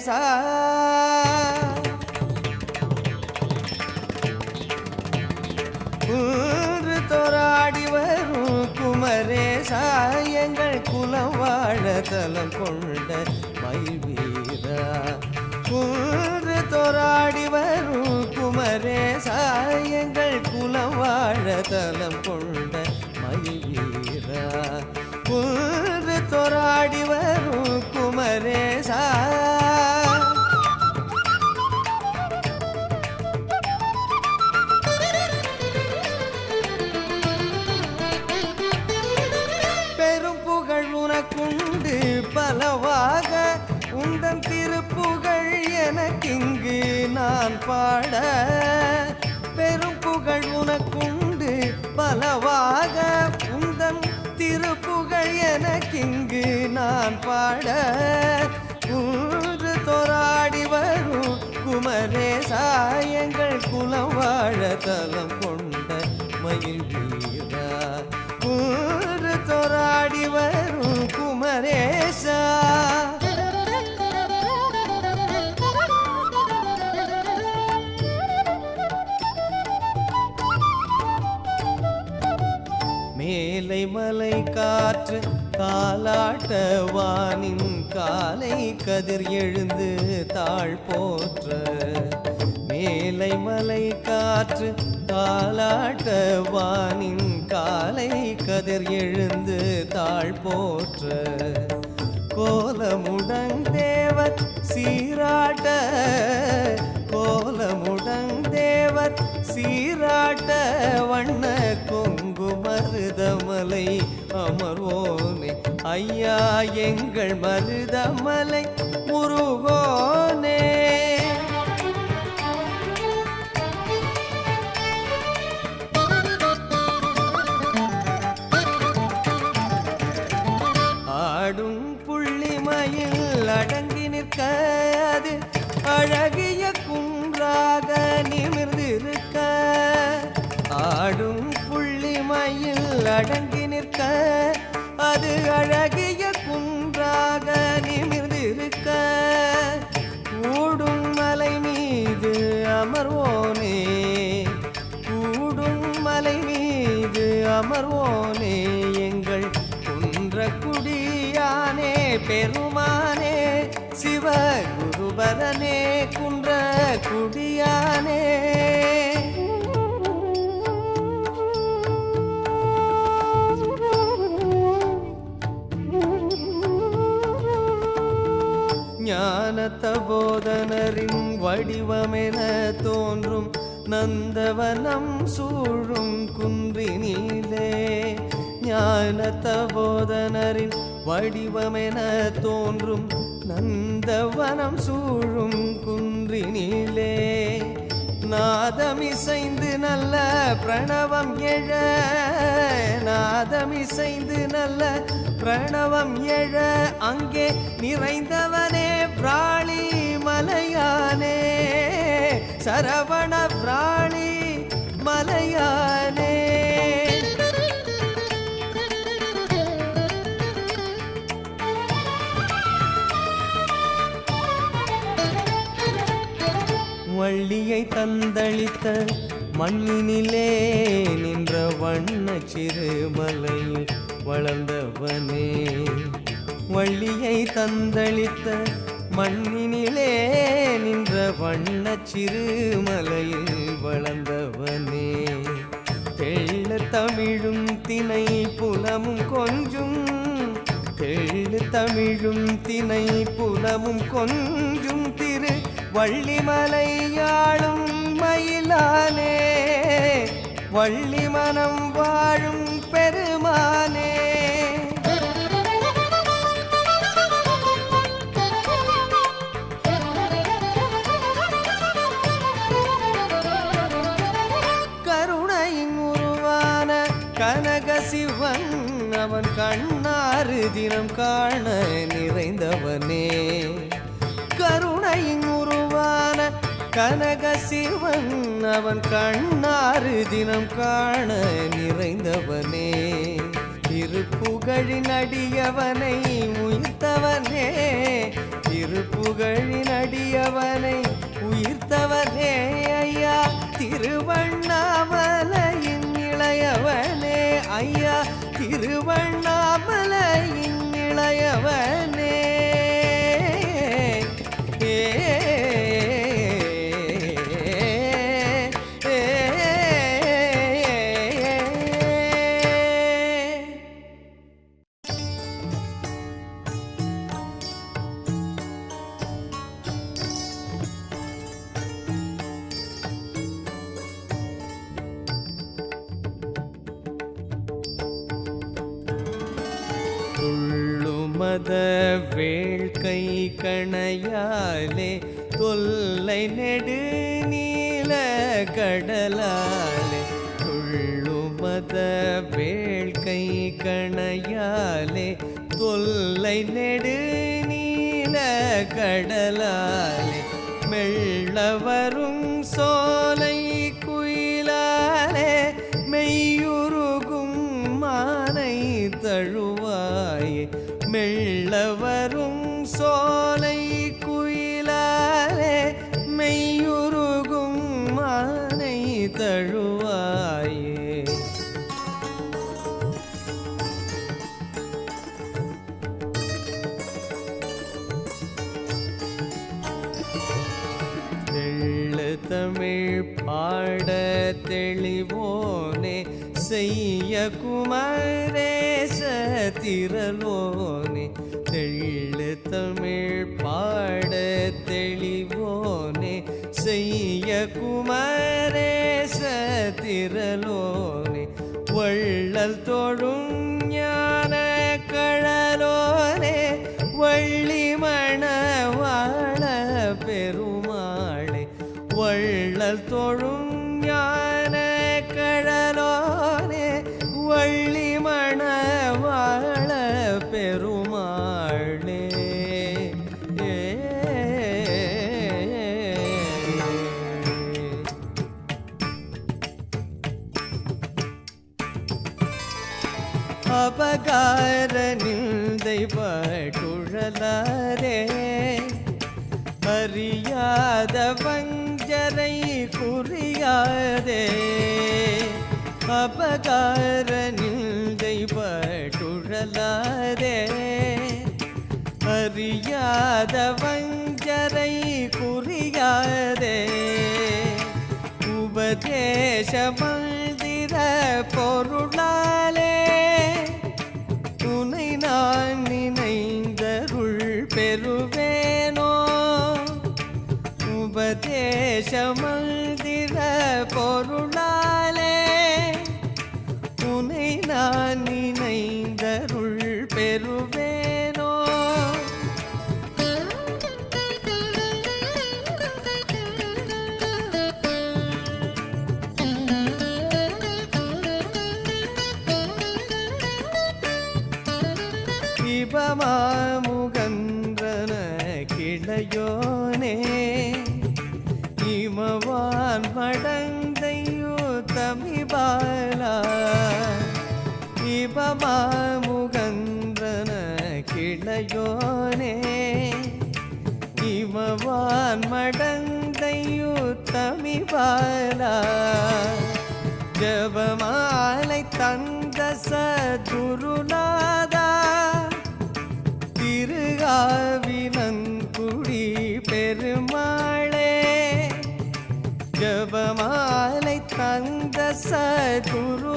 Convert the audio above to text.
குமரேசா குன்று தோராடி வரும் குமரேசா எங்கள் குலம் வாழ தலம் கொண்ட மயில் வீரா குன்று தோராடி வரும் குமரேசா எங்கள் குலம் வாழ தலம் கொண்ட மயில் வீரா குன்று தோராடி வரும் குமரேசா பெரும் புகழ் உனக்குண்டு பலவாக உந்தன் திருப்புகழ் எனக்கிங்கு நான் பாட பெரும் புகழ் உனக்குண்டு பலவாக உந்தன் திருப்புகழ் எனக்கிங்கு நான் பாட குன்று தோராடி வரும் குமரேசா எங்கள் குலம் வாழ தலம் கொண்ட மயில் வீரா குன்று தோராடி வரும் குமரேசா மேலை மலை காற்று காலாட்ட வானின் காலை கதிர் எழுந்து தாழ் போற்ற மேலை மலை காற்று காலாட்ட வானின் காலை கதிர் எழுந்து தாழ் போற்ற கோலமுடந்தேவர் சீராட்ட கோலமுடந்தேவர் சீராட்ட வண்ண கொங்கு மருதமலை அமர்வோனே ஐயா எங்கள் மருதமலை முருகோனே ஆடும் புள்ளிமயில் அடங்கி நிற்க அது அழகிய குன்றாக நிமிர்ந்திருக்க ஆடும் புள்ளிமயில் அடங்கி நிற்க அது அழகிய குன்றாக நிமிர்ந்திருக்க கூடும் மலை மீது அமர்வோனே கூடும் மலை மீது அமர்வோனே எங்கள் குடியானே பெருமானே சிவ குருபரனே குன்ற குடியானே ஞானத்த போதனரின் வடிவமென தோன்றும் நந்தவனம் சூழும் குன்றினிலே ஞானத்த போதனரின் வடிவமென தோன்றும் நந்தவனம் சூழும் குன்றினிலே நாதமிசைந்து நல்ல பிரணவம் எழ நாதமிசைந்து நல்ல பிரணவம் எழ அங்கே நிறைந்தவனே பிராளி மலையானே சரவண பிராளி மலையானே வள்ளியை தந்தளித்த மண்ணினிலே நின்ற வண்ண சிறுமலையில் வளர்ந்தவனே வள்ளியை தந்தளித்த மண்ணினிலே நின்ற வண்ண சிறுமலையில் வளர்ந்தவனே தெள்ள தமிழும் திணை புலமும் கொஞ்சும் தெள்ளு தமிழும் திணை புலமும் கொஞ்சும் திரு வள்ளிமலையாளும் மயிலானே வள்ளி மனம் வாழும் பெருமானே கருணையின் உருவான கனக சிவன் அவன் கண்ணாறு தினம் காண நிறைந்தவனே கருணையின் உருவான கனக சிவன் அவன் கண்ணாறு தினம் காண நிறைந்தவனே திருப்புகழின் அடியவனை உயிர்த்தவனே திருப்புகழின் மத வேள்கை கணையாலே தொல்லை நெடு நீல கடலாலே துள்ளுமத வேள்கை கணையாலே தொல்லை நெடு நீல கடலாலே மெல்ல வரும் சோலை குயிலாலே மெய்யுருகும் மானை தழுவாயே மெல்ல வரும் சோலை குயிலாலே மெய்யுருகும் மானை தழுவாயே தமிழ் பாட தெளிவோனே செய்ய குமரேச திரளோனே தெள்ளு தமிழ் பாட தெளிவோனே செய்ய குமரேச திரளோனே வள்ளல் தொழும் ஞான கழலோனே வள்ளி மணவாள பெருமாளே வள்ளல் தொழும் ஞான கழலோனே வள்ளி மணவாள பெருமாளே அபகார நிந்தை பட்டுழலாரே அறியாத வஞ்சரை குறியாதே அபகார நிந்தை பட்டுழலாரே அறியாத வஞ்சரை குறியாதே உபதேச மந்திர பொருளாலே உனை நான் நினைந்தருள் பெறுவேனோ உபதேச மந்திர பொருளாலே உனை நான் நினைந்தருள் பெறுவேனோ இபமாமுகன்றன கிளையோனே இமவான் மடந்தையோ தமிபாலா இபமாமுகன்றன கிளையோனே இமவான் மடந்தையோ தமிபாலா ஜபமாலை தந்த சதுருநாதா திருகாவினங்குடி பெருமாளே ஜபமாலை தந்த சதுரு